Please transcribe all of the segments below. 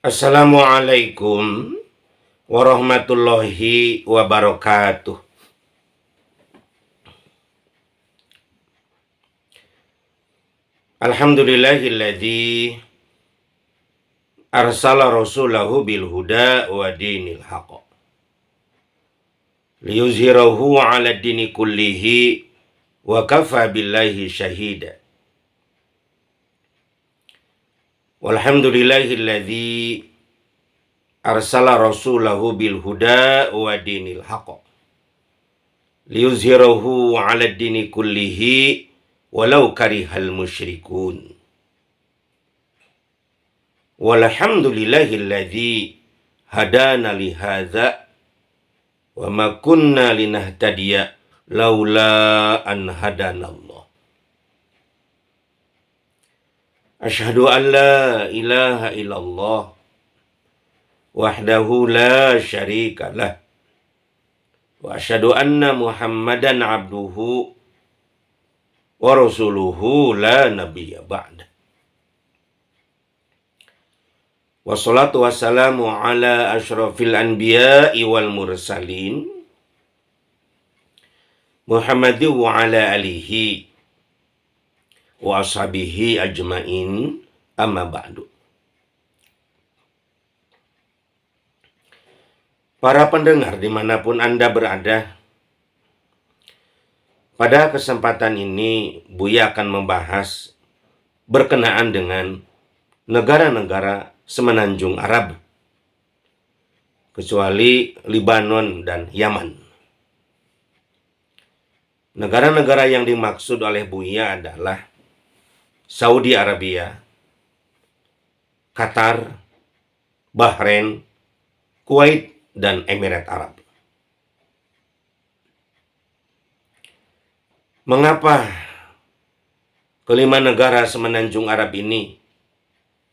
Assalamualaikum warahmatullahi wabarakatuh. Alhamdulillahilladzi arsala rasulahu bil huda wa dinil haqq liyuzhirahu 'ala dini kullihi wa kafa billahi syahida. Walhamdulillahilladzi arsala rasulahu bil huda wa dinil haqq liyuzhirahu 'ala dini kullihi walau karihal musyrikun. Walhamdulillahilladzi hadana li hadza wa ma kunna linahtadiya laula an hadanallah. Asyhadu an la ilaha illallah wahdahu la syarika lah wa asyhadu anna Muhammadan abduhu wa rasuluhu la nabiyya ba'da. Wassalatu wassalamu ala asyrafil anbiya'i wal mursalin Muhammadin wa ala alihi wa ashabihi ajmain, amma ba'du. Para pendengar dimanapun Anda berada, pada kesempatan ini Buya akan membahas berkenaan dengan negara-negara semenanjung Arab, kecuali Libanon dan Yaman. Negara-negara yang dimaksud oleh Buya adalah Saudi Arabia, Qatar, Bahrain, Kuwait, dan Emirat Arab. Mengapa kelima negara semenanjung Arab ini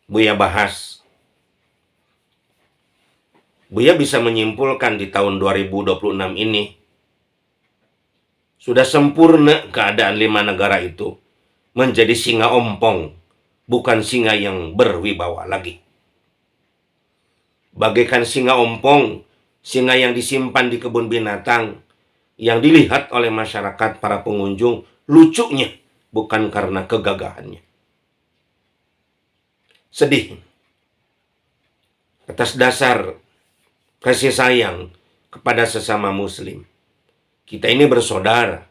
Buya bahas? Buya bisa menyimpulkan di tahun 2026 ini sudah sempurna keadaan lima negara itu menjadi singa ompong, bukan singa yang berwibawa lagi. Bagaikan singa ompong, singa yang disimpan di kebun binatang, yang dilihat oleh masyarakat para pengunjung lucunya, bukan karena kegagahannya. Sedih atas dasar kasih sayang kepada sesama muslim. Kita ini bersaudara,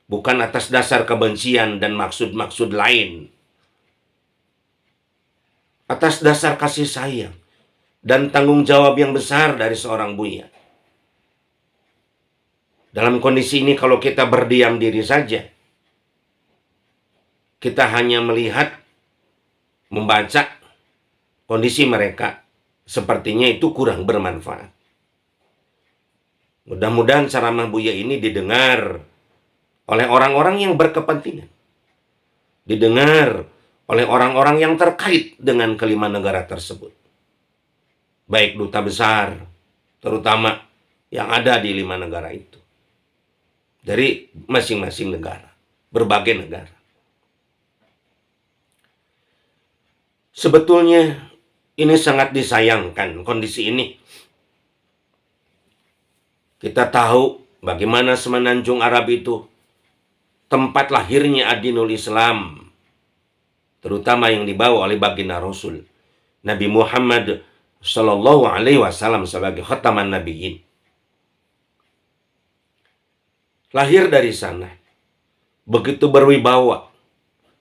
bukan atas dasar kebencian dan maksud-maksud lain. Atas dasar kasih sayang dan tanggung jawab yang besar dari seorang Buya. Dalam kondisi ini kalau kita berdiam diri saja, kita hanya melihat, membaca kondisi mereka, sepertinya itu kurang bermanfaat. Mudah-mudahan ceramah Buya ini didengar oleh orang-orang yang berkepentingan, didengar oleh orang-orang yang terkait dengan kelima negara tersebut, baik duta besar, terutama yang ada di lima negara itu, dari masing-masing negara, berbagai negara. Sebetulnya ini sangat disayangkan kondisi ini. Kita tahu bagaimana semenanjung Arab itu tempat lahirnya adinul Islam, terutama yang dibawa oleh baginda Rasul Nabi Muhammad Sallallahu Alaihi Wasallam sebagai khataman nabiyyin. Lahir dari sana, begitu berwibawa,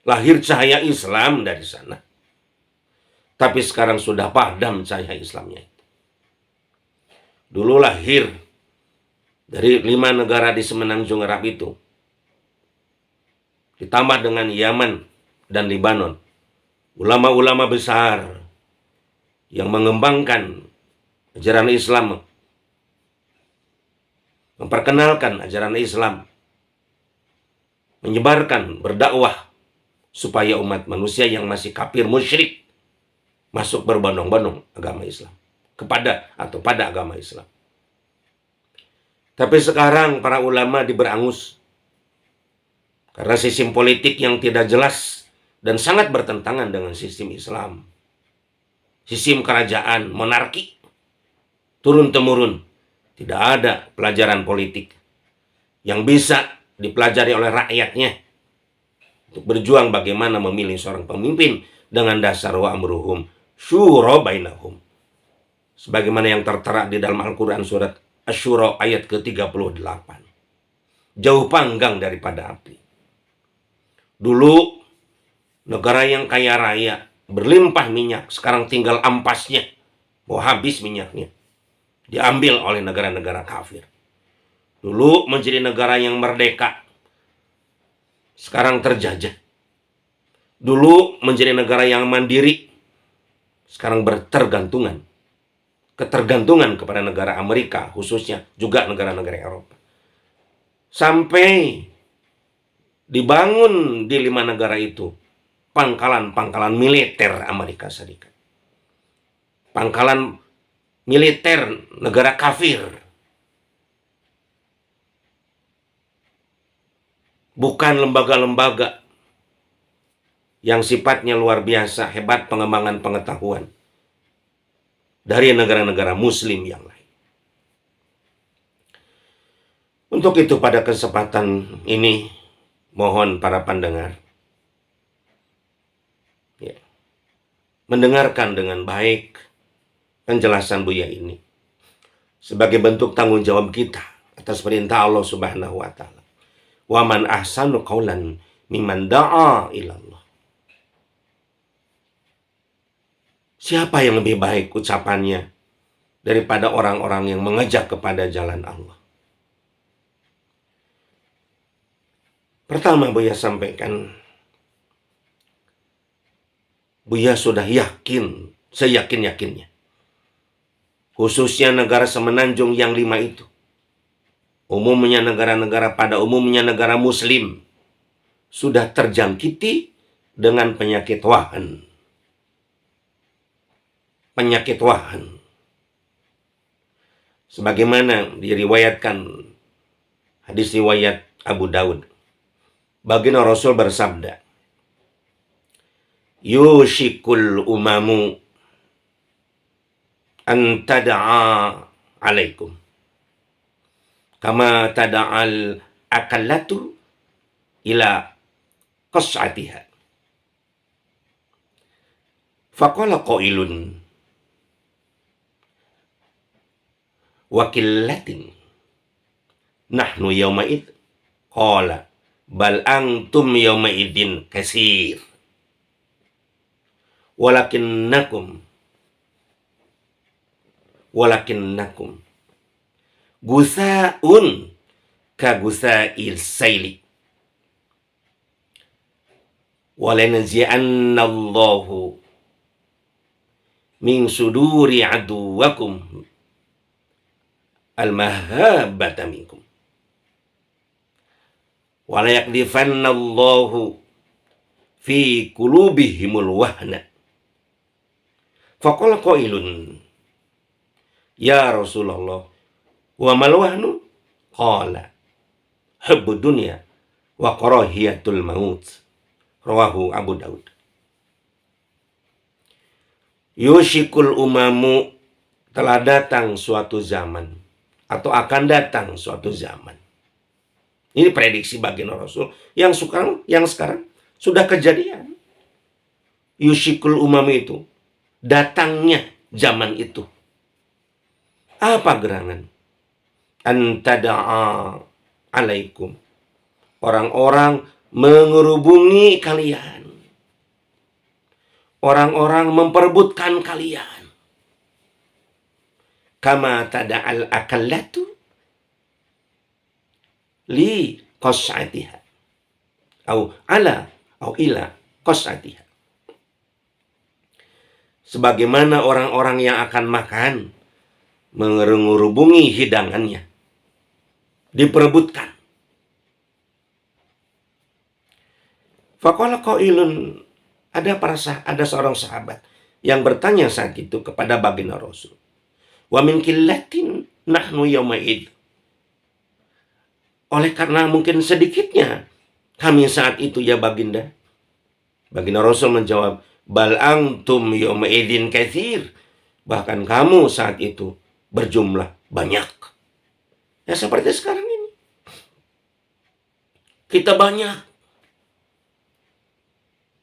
lahir cahaya Islam dari sana. Tapi sekarang sudah padam cahaya Islamnya. Dulu lahir dari lima negara di semenanjung Arab itu, ditambah dengan Yaman dan Libanon, ulama-ulama besar yang mengembangkan ajaran Islam, memperkenalkan ajaran Islam, menyebarkan, berdakwah supaya umat manusia yang masih kafir musyrik masuk berbondong-bondong agama Islam, kepada atau pada agama Islam. Tapi sekarang para ulama diberangus karena sistem politik yang tidak jelas dan sangat bertentangan dengan sistem Islam. sistem kerajaan, monarki, turun-temurun. Tidak ada pelajaran politik yang bisa dipelajari oleh rakyatnya untuk berjuang bagaimana memilih seorang pemimpin dengan dasar wa amruhum syura bainahum. Sebagaimana yang tertera di dalam Al-Quran surat Asy-Syura ayat ke-38. Jauh panggang daripada api. Dulu negara yang kaya raya, berlimpah minyak, sekarang tinggal ampasnya, mau habis minyaknya. Diambil oleh negara-negara kafir. Dulu menjadi negara yang merdeka, sekarang terjajah. Dulu menjadi negara yang mandiri, sekarang bertergantungan. Ketergantungan kepada negara Amerika, khususnya juga negara-negara Eropa. Sampai dibangun di 5 negara itu pangkalan-pangkalan militer Amerika Serikat. Pangkalan militer negara kafir. Bukan lembaga-lembaga yang sifatnya luar biasa, hebat pengembangan pengetahuan dari negara-negara muslim yang lain. Untuk itu pada kesempatan ini, mohon para pendengar mendengarkan dengan baik penjelasan Buya ini sebagai bentuk tanggung jawab kita atas perintah Allah Subhanahu wa taala. Wa man ahsanu qaulan mimman da'a ilallah. Siapa yang lebih baik ucapannya daripada orang-orang yang mengajak kepada jalan Allah? Pertama Buya sampaikan, Buya sudah yakin, seyakin-yakinnya, khususnya negara semenanjung yang 5 itu, umumnya negara-negara pada umumnya negara muslim, sudah terjangkiti dengan penyakit wahan. Penyakit wahan. Sebagaimana diriwayatkan hadis riwayat Abu Daud. Baginda Rasul bersabda, yushikul umamu an tada'a alaikum kama tada'al akallatu ila qas'atiha. Faqala qailun wa killatin nahnu yawma id qala bal antum yawma idin katsir walakinnakum gusaun ka gusail saili walanzi'anna Allahu min suduri aduwakum al-mahabbata minkum wa la yakdifanna Allahu fi qulubihimul wahna. Faqala qailun ya Rasulullah wa mal wahnu qala hubbud dunya wa karahiyatul maut. Rawahu Abu Daud. Yushikul umamu, telah datang suatu zaman atau akan datang suatu zaman. Ini prediksi baginda Rasul yang sekarang sudah kejadian. Yushikul umam itu, datangnya zaman itu. Apa gerangan? Antada'a alaikum. Orang-orang mengerubungi kalian. Orang-orang memperebutkan kalian. Kama tada'al akallatu li qas'atiha au ala au ila qas'atiha. Sebagaimana orang-orang yang akan makan mengerubungi hidangannya, diperebutkan. Faqala qailun, ada seorang sahabat yang bertanya saat itu kepada baginda Rasul, wa min qillatin nahnu yauma'id. Oleh karena mungkin sedikitnya kami saat itu ya baginda. Baginda Rasul menjawab, Bal antum yawma idzin katsir. Bahkan kamu saat itu berjumlah banyak. Ya seperti sekarang ini. Kita banyak.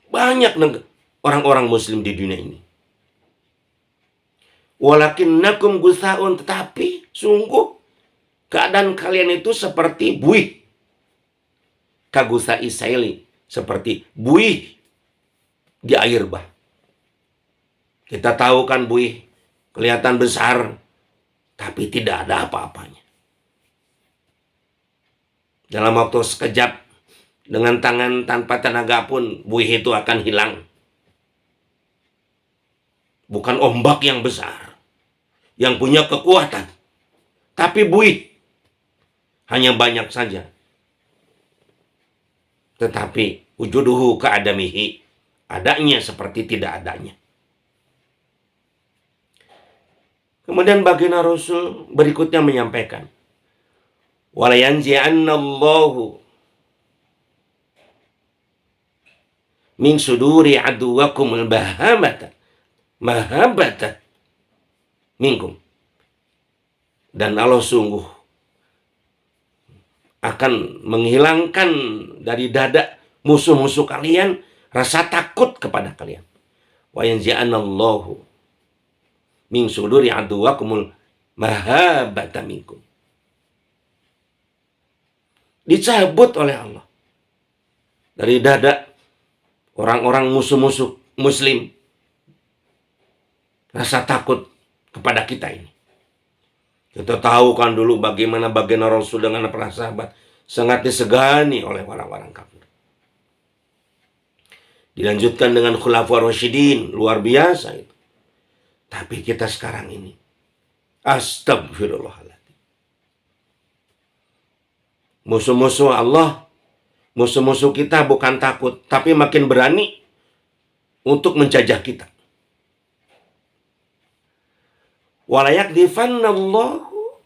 Banyak orang-orang muslim di dunia ini. Walakinnakum gusaun, tetapi sungguh keadaan kalian itu seperti buih. Kagusa isaili, seperti buih di air bah. Kita tahu kan buih kelihatan besar, tapi tidak ada apa-apanya. Dalam waktu sekejap, dengan tangan tanpa tenaga pun, buih itu akan hilang. Bukan ombak yang besar, yang punya kekuatan, tapi buih hanya banyak saja. Tetapi wujuduhu ka'adamihi, adanya seperti tidak adanya. Kemudian baginda Rasul berikutnya menyampaikan, wala yanzi'annallahu min suduri aduwakumul mahabata minkum. Dan Allah sungguh akan menghilangkan dari dada musuh-musuh kalian rasa takut kepada kalian. Wa yanzi'annallahu min suduri aduwakumul mahabata minkum. Dicabut oleh Allah dari dada orang-orang musuh-musuh muslim rasa takut kepada kita ini. Kita tahu kan dulu bagaimana baginda Rasul dengan para sahabat sangat disegani oleh orang-orang kafir. Dilanjutkan dengan Khulafaur Rasyidin, luar biasa itu. Tapi kita sekarang ini, astagfirullahaladzim, musuh-musuh Allah, musuh-musuh kita bukan takut, tapi makin berani untuk menjajah kita. Walayak difannallahu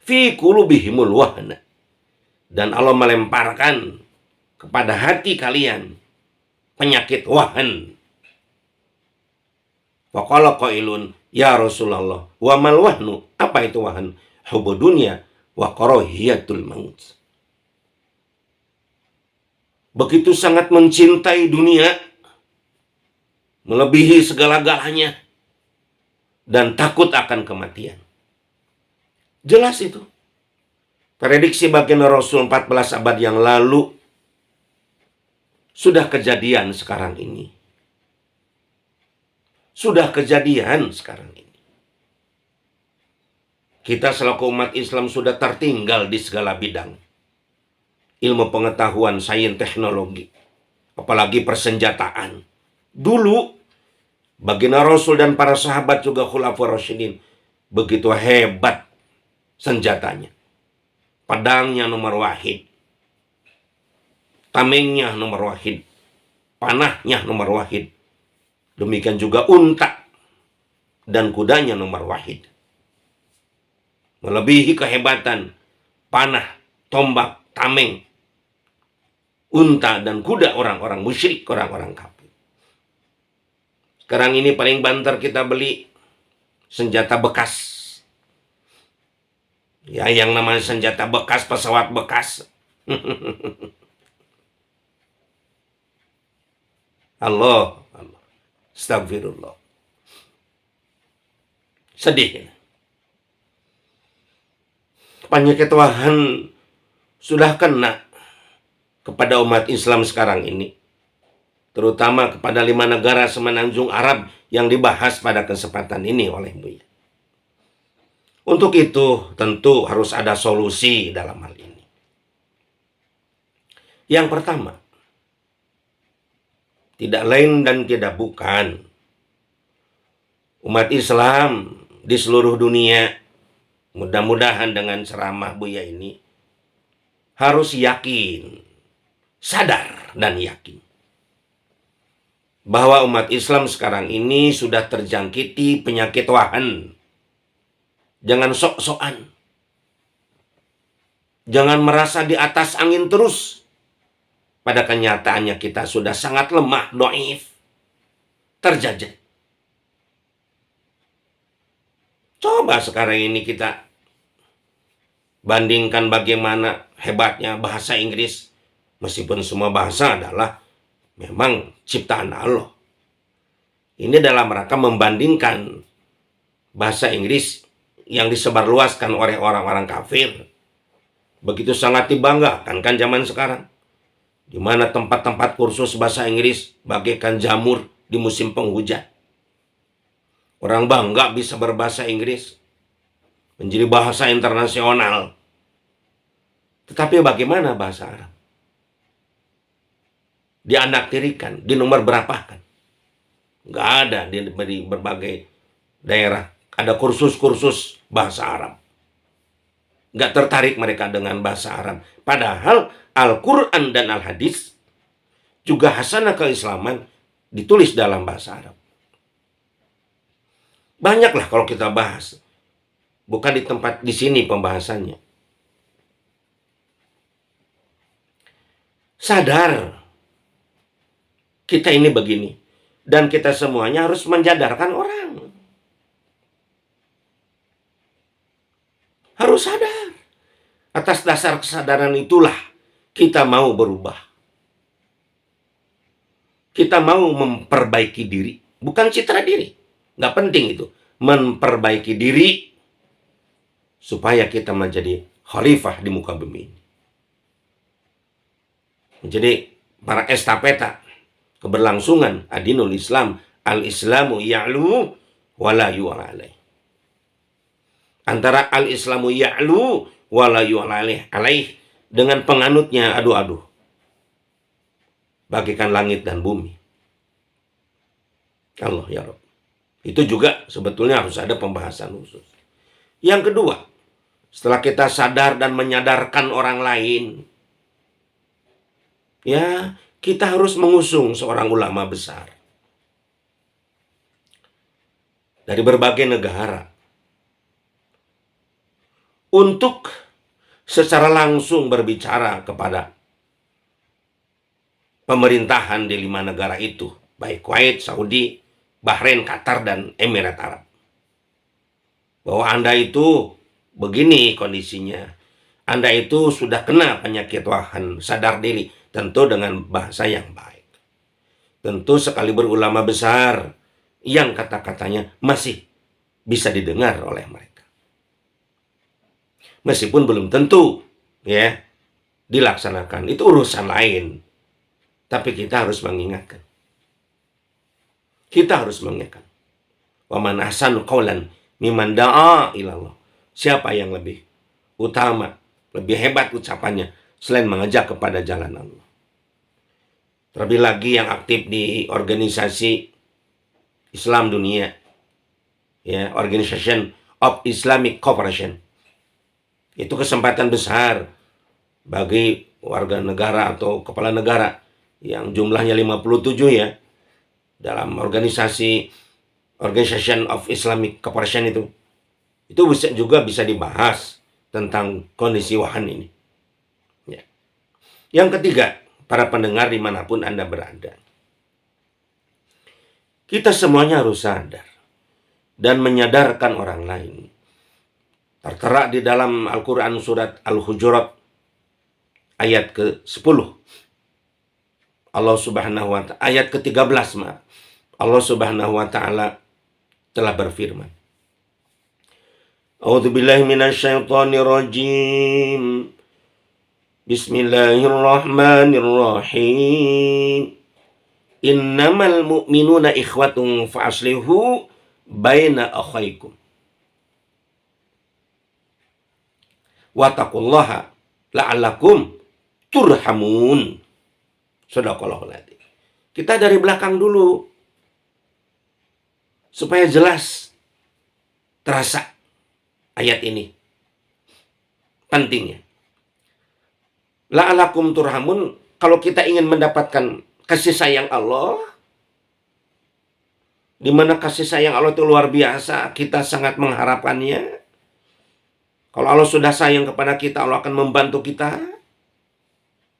fi qulubihimul wahna. Dan Allah melemparkan kepada hati kalian penyakit wahan. Faqala qailun, ya Rasulullah, wa mal wahnu? Apa itu wahan? Hubbu dunya wa karahiyatul maut. Begitu sangat mencintai dunia, melebihi segala-galanya, dan takut akan kematian. Jelas itu. Prediksi baginda Rasul 14 abad yang lalu sudah kejadian sekarang ini. Sudah kejadian sekarang ini. Kita selaku umat Islam sudah tertinggal di segala bidang. Ilmu pengetahuan, sains, teknologi. Apalagi persenjataan. Dulu, baginda Rasul dan para sahabat juga Khulafaur Rasyidin begitu hebat senjatanya. Pedangnya nomor wahid. Tamengnya nomor wahid. Panahnya nomor wahid. Demikian juga unta dan kudanya nomor wahid. Melebihi kehebatan panah, tombak, tameng, unta dan kuda orang-orang musyrik, orang-orang kafir. Sekarang ini paling banter kita beli senjata bekas. Ya, yang namanya senjata bekas, pesawat bekas. Allah. Astagfirullah. Sedih. Penyakit wahan sudah kena kepada umat Islam sekarang ini. Terutama kepada 5 negara semenanjung Arab yang dibahas pada kesempatan ini oleh Buya. Untuk itu tentu harus ada solusi dalam hal ini. Yang pertama, tidak lain dan tidak bukan, umat Islam di seluruh dunia, mudah-mudahan dengan ceramah Buya ini, harus yakin, sadar dan yakin, bahwa umat Islam sekarang ini sudah terjangkiti penyakit wahan. Jangan sok-sokan. Jangan merasa di atas angin terus. Pada kenyataannya kita sudah sangat lemah, dhaif, terjajah. Coba sekarang ini kita bandingkan bagaimana hebatnya bahasa Inggris. Meskipun semua bahasa adalah memang ciptaan Allah. Ini dalam rangka membandingkan bahasa Inggris yang disebarluaskan oleh orang-orang kafir. Begitu sangat dibanggakan kan zaman sekarang. Di mana tempat-tempat kursus bahasa Inggris bagaikan jamur di musim penghujan. Orang bangga bisa berbahasa Inggris. Menjadi bahasa internasional. Tetapi bagaimana bahasa Arab? Dianaktirikan, di nomor berapahkan. Nggak ada di berbagai daerah. Ada kursus-kursus bahasa Arab. Nggak tertarik mereka dengan bahasa Arab. Padahal Al-Quran dan Al-Hadis juga hasanah keislaman ditulis dalam bahasa Arab. Banyaklah kalau kita bahas. Bukan di sini pembahasannya. Sadar kita ini begini. Dan kita semuanya harus menjadarkan orang. Harus sadar. Atas dasar kesadaran itulah kita mau berubah. Kita mau memperbaiki diri. Bukan citra diri. Nggak penting itu. Memperbaiki diri. Supaya kita menjadi khalifah di muka bumi ini. Jadi para estafeta keberlangsungan adinul Islam. Al-Islamu ya'lu wala yu'ala alaih. Antara al-Islamu ya'lu wala yu'ala alaih. Dengan penganutnya adu-adu. Bagikan langit dan bumi. Allah ya Rabb. Itu juga sebetulnya harus ada pembahasan khusus. Yang kedua, setelah kita sadar dan menyadarkan orang lain, ya kita harus mengusung seorang ulama besar. Dari berbagai negara. Untuk secara langsung berbicara kepada pemerintahan di 5 negara itu, baik Kuwait, Saudi, Bahrain, Qatar, dan Emirat Arab. Bahwa Anda itu begini kondisinya. Anda itu sudah kena penyakit wahan, sadar diri, tentu dengan bahasa yang baik. Tentu sekali berulama besar yang kata-katanya masih bisa didengar oleh mereka. Meskipun belum tentu ya dilaksanakan, itu urusan lain. Tapi kita harus mengingatkan. Kita harus mengingatkan. Wa man ahsanu qawlan mimman da'a ilallah. Siapa yang lebih utama, lebih hebat ucapannya selain mengajak kepada jalan Allah. Terlebih lagi yang aktif di organisasi Islam dunia, ya, Organization of Islamic Cooperation. Itu kesempatan besar bagi warga negara atau kepala negara yang jumlahnya 57 ya, dalam organisasi Organization of Islamic Cooperation itu juga bisa dibahas tentang kondisi wahan ini. Ya. Yang ketiga, para pendengar dimanapun Anda berada, kita semuanya harus sadar dan menyadarkan orang lain. Tertera di dalam Al-Quran surat Al-Hujurat ayat ke-10. Allah Subhanahu wa ta'ala, ayat ke-13, Allah Subhanahu wa ta'ala telah berfirman. A'udzubillahi minasyaitonir rajim. Bismillahirrahmanirrahim. Innamal mu'minuna ikhwatun fa'aslihu baina akhaikum. Wattaqullaha la'allakum turhamun. Shadaqallahul adzim. Kita dari belakang dulu supaya jelas terasa ayat ini pentingnya. La'allakum turhamun, kalau kita ingin mendapatkan kasih sayang Allah, di mana kasih sayang Allah itu luar biasa, kita sangat mengharapkannya. Kalau Allah sudah sayang kepada kita, Allah akan membantu kita.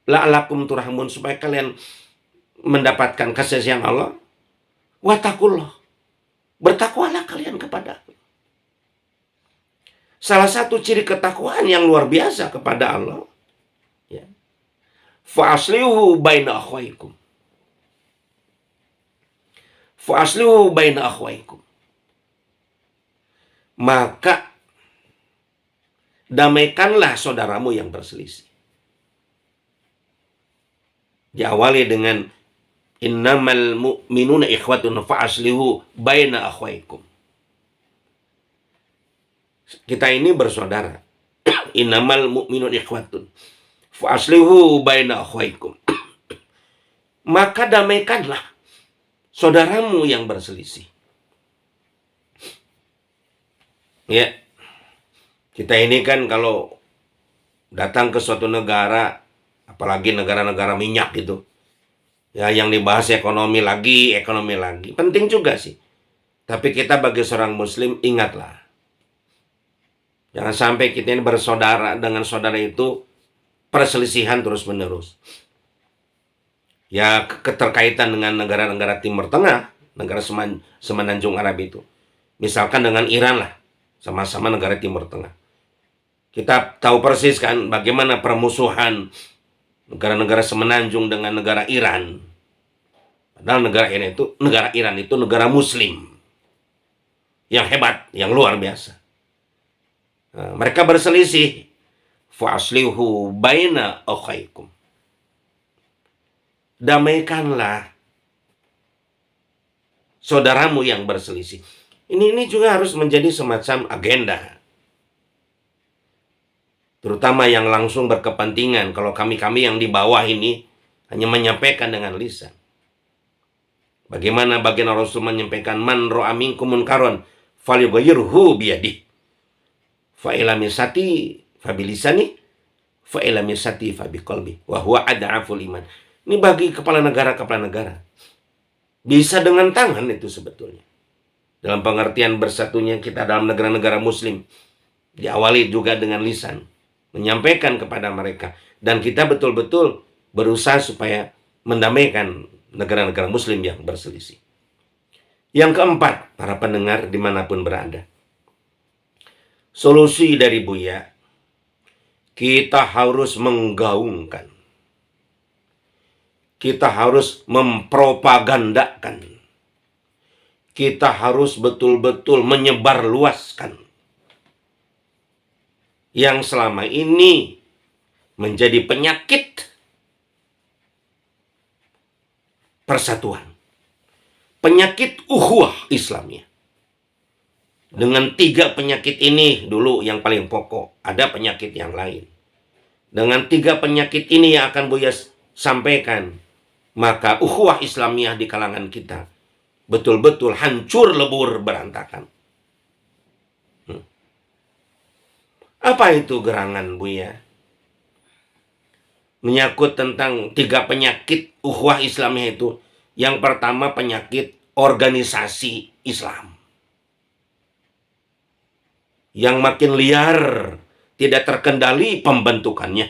la'alakum turhamun, supaya kalian mendapatkan kasih sayang Allah. Wattaqullah, bertakwalah kalian kepada Allah. Salah satu ciri ketakwaan yang luar biasa kepada Allah, ya, fa'aslihu baina akhwaikum. Fa'aslihu baina akhwaikum. Maka damaikanlah saudaramu yang berselisih. Diawali dengan innamal mu'minuna ikhwatun fa'aslihu baina akhwaikum. Kita ini bersaudara. Innamal mu'minun ikhwatun fa'aslihu baina akhwaikum. Maka damaikanlah saudaramu yang berselisih. Ya, kita ini kan kalau datang ke suatu negara, apalagi negara-negara minyak gitu, ya, yang dibahas ekonomi lagi. Penting juga sih. Tapi kita bagi seorang muslim, ingatlah, jangan sampai kita ini bersaudara dengan saudara itu perselisihan terus-menerus. Ya, keterkaitan dengan negara-negara Timur Tengah, negara Semenanjung Arab itu. Misalkan dengan Iran lah, sama-sama negara Timur Tengah. Kita tahu persis kan bagaimana permusuhan negara-negara Semenanjung dengan negara Iran. Padahal negara Iran itu negara muslim yang hebat, yang luar biasa. Nah, mereka berselisih. Fa'aslihu baina akhaikum. Damaikanlah saudaramu yang berselisih. Ini juga harus menjadi semacam agenda. Terutama yang langsung berkepentingan. Kalau kami-kami yang di bawah ini hanya menyampaikan dengan lisan. Bagaimana baginda Rasul menyampaikan, man ra'a minkum munkaron falyughayyirhu biyadihi. Fa illam yastati fa bilisani, fa illam yastati fa biqalbi, wa huwa ad'aful iman. Ini bagi kepala negara. Bisa dengan tangan itu sebetulnya. Dalam pengertian bersatunya kita dalam negara-negara muslim. Diawali juga dengan lisan. Menyampaikan kepada mereka. Dan kita betul-betul berusaha supaya mendamaikan negara-negara muslim yang berselisih. Yang keempat, para pendengar dimanapun berada. Solusi dari Buya, kita harus menggaungkan. Kita harus mempropagandakan. Kita harus betul-betul menyebarluaskan yang selama ini menjadi penyakit persatuan. Penyakit ukhuwah Islamiyah. Dengan 3 penyakit ini dulu yang paling pokok. Ada penyakit yang lain. Dengan 3 penyakit ini yang akan Buya sampaikan, maka ukhuwah Islamiyah di kalangan kita betul-betul hancur lebur berantakan. Apa itu gerangan Buya? Menyangkut tentang 3 penyakit ukhuwah Islamiyah itu. Yang pertama, penyakit organisasi Islam. Yang makin liar, tidak terkendali pembentukannya.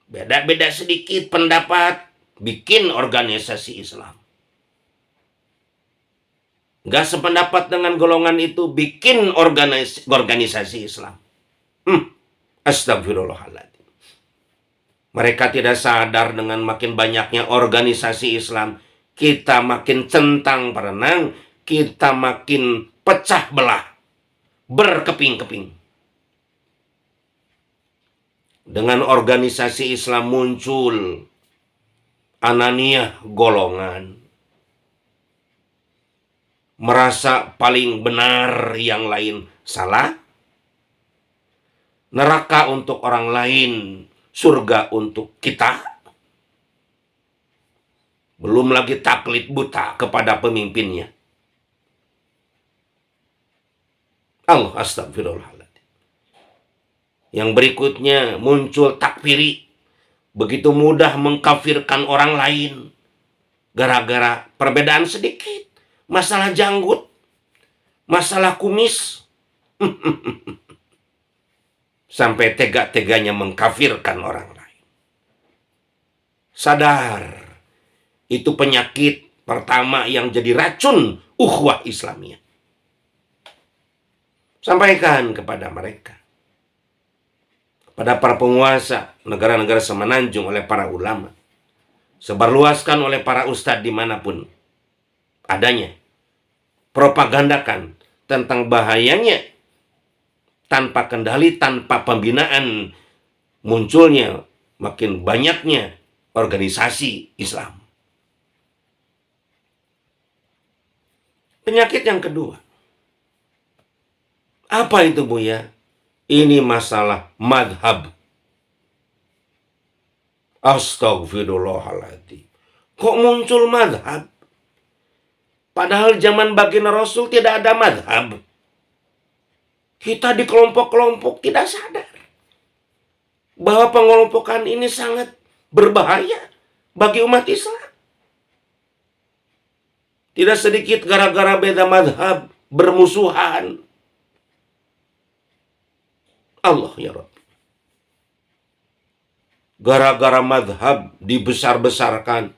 Beda-beda sedikit pendapat, bikin organisasi Islam. Gak sependapat dengan golongan itu, bikin organisasi Islam. Astagfirullahaladzim. Mereka tidak sadar dengan makin banyaknya organisasi Islam, kita makin centang perenang, kita makin pecah belah, berkeping-keping. Dengan organisasi Islam muncul ananiah golongan. Merasa paling benar, yang lain salah. Neraka untuk orang lain, surga untuk kita. Belum lagi taklid buta kepada pemimpinnya. Allah, astagfirullahaladzim. Yang berikutnya muncul takfiri. Begitu mudah mengkafirkan orang lain. Gara-gara perbedaan sedikit. Masalah janggut. Masalah kumis. Sampai tega-teganya mengkafirkan orang lain. Sadar, itu penyakit pertama yang jadi racun ukhuwah Islamiyah. Sampaikan kepada mereka, kepada para penguasa negara-negara semenanjung oleh para ulama, sebarluaskan oleh para ustadz dimanapun adanya, propagandakan tentang bahayanya tanpa kendali, tanpa pembinaan, munculnya makin banyaknya organisasi Islam. Penyakit yang kedua, apa itu Buya? Ini masalah madhab. Astagfirullahaladzim. Kok muncul madhab? Padahal zaman baginda Rasul tidak ada madhab. Kita di kelompok-kelompok tidak sadar bahwa pengelompokan ini sangat berbahaya bagi umat Islam. Tidak sedikit gara-gara beda madhab bermusuhan. Allah ya Rabbi. Gara-gara madhab dibesar-besarkan,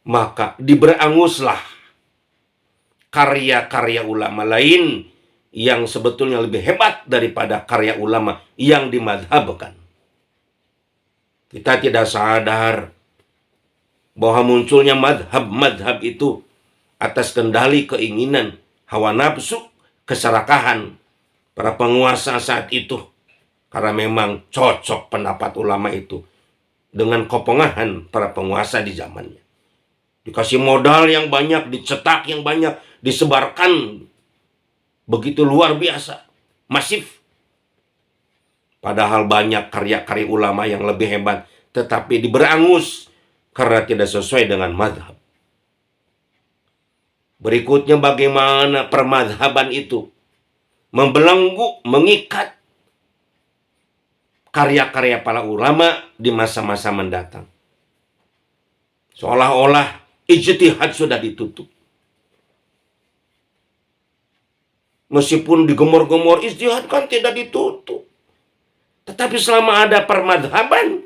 maka diberanguslah karya-karya ulama lain yang sebetulnya lebih hebat daripada karya ulama yang dimadhabkan. Kita tidak sadar bahwa munculnya madhab-madhab itu atas kendali keinginan, hawa nafsu, keserakahan para penguasa saat itu. Karena memang cocok pendapat ulama itu dengan kepengahan para penguasa di zamannya. Dikasih modal yang banyak, dicetak yang banyak, disebarkan begitu luar biasa, masif. Padahal banyak karya-karya ulama yang lebih hebat, tetapi diberangus karena tidak sesuai dengan madhab. Berikutnya bagaimana permadhaban itu membelenggu, mengikat karya-karya para ulama di masa-masa mendatang. Seolah-olah ijtihad sudah ditutup. Meskipun digomor-gomor, ijtihad kan tidak ditutup. Tetapi selama ada permadhaban,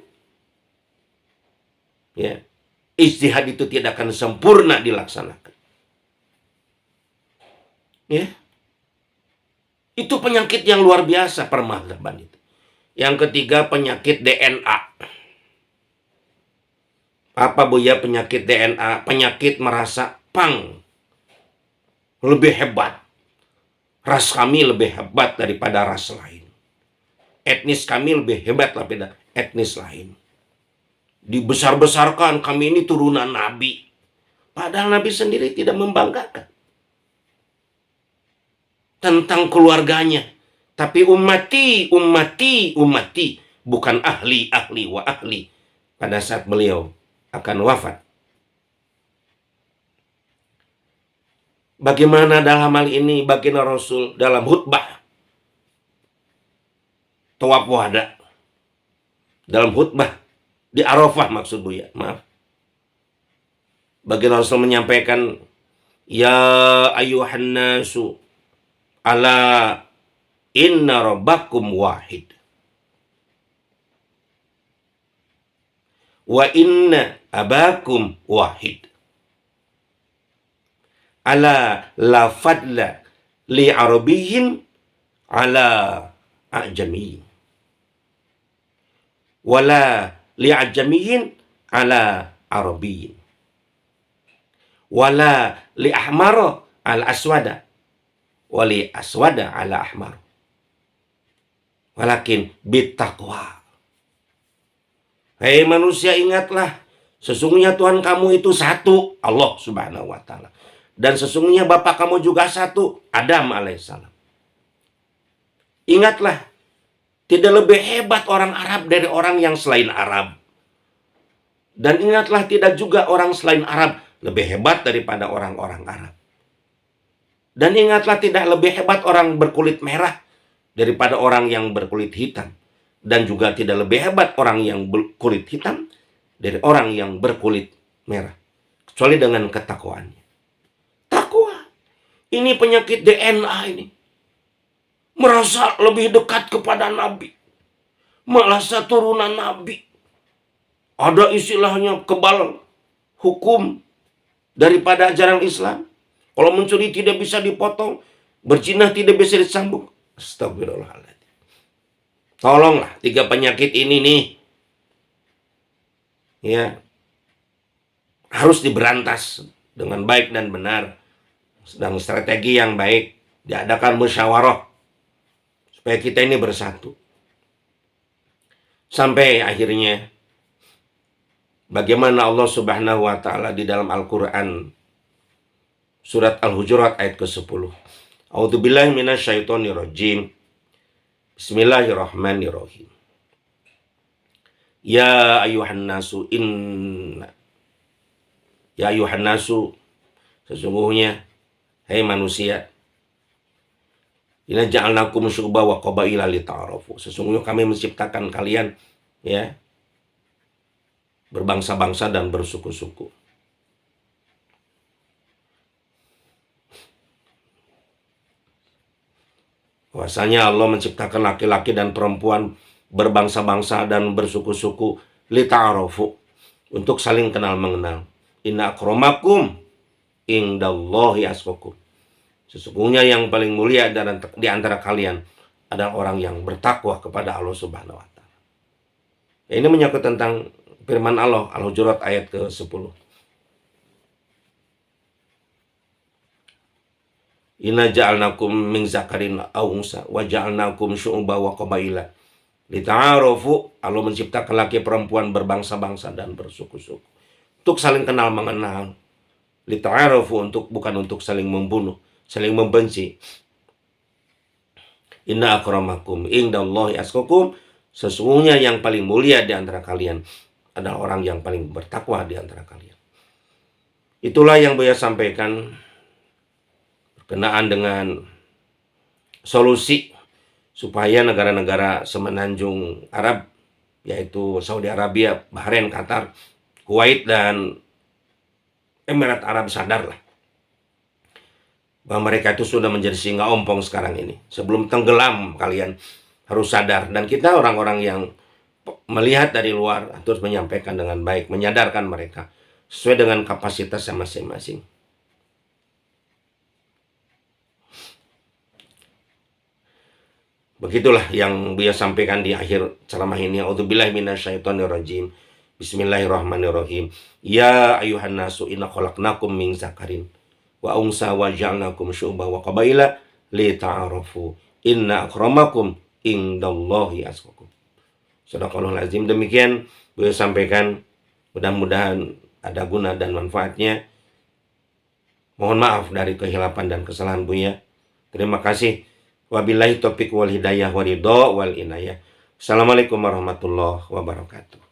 ya, ijtihad itu tidak akan sempurna dilaksanakan. Ya. Itu penyakit yang luar biasa permadhaban itu. Yang ketiga, penyakit DNA. Apa Buya penyakit DNA? Penyakit merasa pang lebih hebat. Ras kami lebih hebat daripada ras lain. Etnis kami lebih hebat daripada etnis lain. Dibesar-besarkan, kami ini turunan Nabi. Padahal Nabi sendiri tidak membanggakan tentang keluarganya. Tapi ummati, ummati, ummati. Bukan ahli, ahli, wa ahli. Pada saat beliau akan wafat. Bagaimana dalam hal ini baginda Rasul dalam khutbah Tawaf Wada. Dalam khutbah di Arafah maksud Buya, maaf. Baginda Rasul menyampaikan, ya ayuhan nasu ala inna rabbakum wahid. Wa inna abakum wahid. Ala la fadla li arabiyyin ala a'jamiyyin. Wala li a'jamiyyin ala arabiyyin. Wala li ahmara ala aswada. Wali aswada ala ahmar. Walakin bittaqwa. Hei manusia, ingatlah, sesungguhnya Tuhan kamu itu satu, Allah Subhanahu wa ta'ala. Dan sesungguhnya Bapak kamu juga satu, Adam alaihissalam. Ingatlah, tidak lebih hebat orang Arab dari orang yang selain Arab. Dan ingatlah, tidak juga orang selain Arab lebih hebat daripada orang-orang Arab. Dan ingatlah, tidak lebih hebat orang berkulit merah daripada orang yang berkulit hitam. Dan juga tidak lebih hebat orang yang berkulit hitam dari orang yang berkulit merah. Kecuali dengan ketakwaannya. Takwa. Ini penyakit DNA ini. Merasa lebih dekat kepada Nabi. Merasa turunan Nabi. Ada istilahnya kebal hukum daripada ajaran Islam. Kalau mencuri tidak bisa dipotong, berzina tidak bisa disambung. Astagfirullahaladzim. Tolonglah 3 penyakit ini nih, ya, harus diberantas dengan baik dan benar, sedang strategi yang baik, diadakan musyawarah supaya kita ini bersatu. Sampai akhirnya bagaimana Allah Subhanahu wa taala di dalam Al-Qur'an surat Al-Hujurat ayat ke-10. A'udzubillahi minasyaitonirrajim. Bismillahirrahmanirrahim. Ya ayuhan nasu sesungguhnya hai manusia, inna ja'alnakum syu'ba wa qabaila lita'arafu. Sesungguhnya kami menciptakan kalian, ya, berbangsa-bangsa dan bersuku-suku. Bahwasanya Allah menciptakan laki-laki dan perempuan berbangsa-bangsa dan bersuku-suku lita'arafu, untuk saling kenal mengenal. Inna akramakum indallahi atqakum. Sesungguhnya yang paling mulia di antara kalian adalah orang yang bertakwa kepada Allah Subhanahu wa taala. Ya, ini menyangkut tentang firman Allah Al-Hujurat ayat ke-10. Inna ja'alnakum min zakarin aw unsa wa ja'alnakum syu'uban wa qabaila lita'arafu. Allah menciptakan laki perempuan berbangsa-bangsa dan bersuku-suku untuk saling kenal mengenal. Lita'arafu, bukan untuk saling membunuh, saling membenci. Inna akramakum indallahi atqakum. Sesungguhnya yang paling mulia di antara kalian adalah orang yang paling bertakwa di antara kalian. Itulah yang Buya sampaikan berkenaan dengan solusi supaya negara-negara semenanjung Arab, yaitu Saudi Arabia, Bahrain, Qatar, Kuwait, dan Emirat Arab sadarlah bahwa mereka itu sudah menjadi singa ompong sekarang ini. Sebelum tenggelam, kalian harus sadar. Dan kita orang-orang yang melihat dari luar harus menyampaikan dengan baik, menyadarkan mereka sesuai dengan kapasitasnya masing-masing. Begitulah yang Buya sampaikan di akhir ceramah ini. A'udzubillahi minasyaitonirrajim. Bismillahirrahmanirrahim. Ya ayuhan nasu inna khalaqnakum min zakarin wa unsa wa ja'alnakum syu'ban wa qabaila lita'arafu. Inna akramakum indallahi atqakum. Shadaqallahul azim. Demikian Buya sampaikan. Mudah-mudahan ada guna dan manfaatnya. Mohon maaf dari kehilapan dan kesalahan Buya. Terima kasih. Wabillahi taufiq wal hidayah wa ridha wal inayah. Assalamualaikum warahmatullahi wabarakatuh.